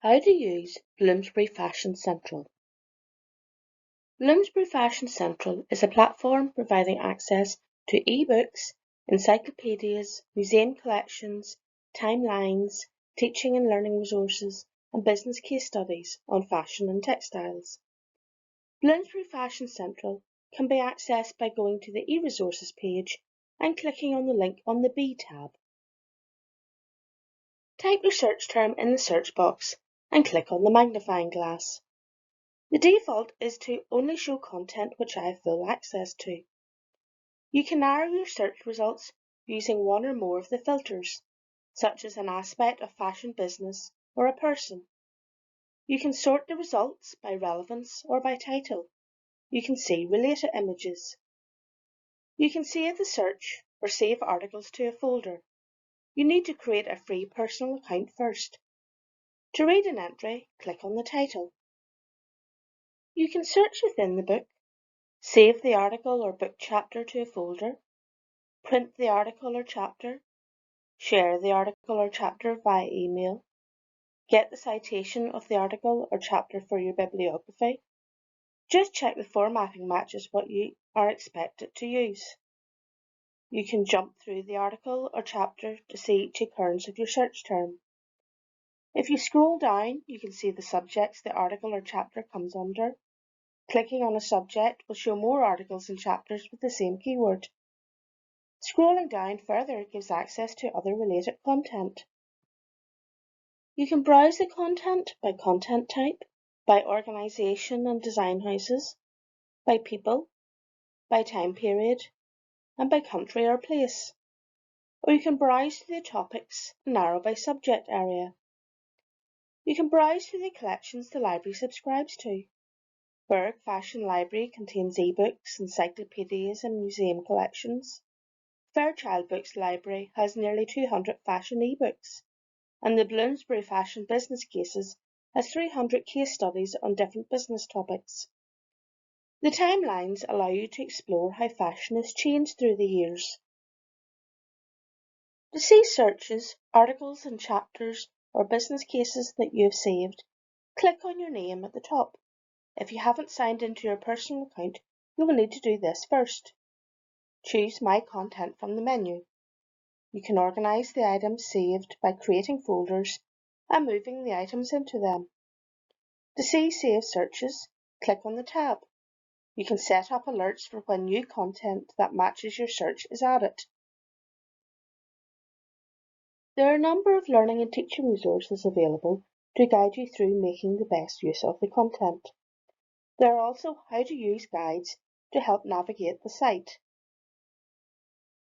How to use Bloomsbury Fashion Central. Bloomsbury Fashion Central is a platform providing access to e-books, encyclopedias, museum collections, timelines, teaching and learning resources, and business case studies on fashion and textiles. Bloomsbury Fashion Central can be accessed by going to the e-resources page and clicking on the link on the B tab. Type your search term in the search box and click on the magnifying glass. The default is to only show content which I have full access to. You can narrow your search results using one or more of the filters, such as an aspect of fashion business or a person. You can sort the results by relevance or by title. You can see related images. You can save the search or save articles to a folder. You need to create a free personal account first. To read an entry, click on the title. You can search within the book, save the article or book chapter to a folder, print the article or chapter, share the article or chapter via email, get the citation of the article or chapter for your bibliography. Just check the formatting matches what you are expected to use. You can jump through the article or chapter to see each occurrence of your search term. If you scroll down, you can see the subjects the article or chapter comes under. Clicking on a subject will show more articles and chapters with the same keyword. Scrolling down further gives access to other related content. You can browse the content by content type, by organisation and design houses, by people, by time period, and by country or place. Or you can browse through the topics and narrow by subject area. You can browse through the collections the library subscribes to. Berg Fashion Library contains e-books, encyclopedias and museum collections. Fairchild Books Library has nearly 200 fashion e-books, and the Bloomsbury Fashion Business Cases has 300 case studies on different business topics. The timelines allow you to explore how fashion has changed through the years. To see searches, articles and chapters or business cases that you have saved, click on your name at the top. If you haven't signed into your personal account, you will need to do this first. Choose My Content from the menu. You can organise the items saved by creating folders and moving the items into them. To see saved searches, click on the tab. You can set up alerts for when new content that matches your search is added. There are a number of learning and teaching resources available to guide you through making the best use of the content. There are also how to use guides to help navigate the site.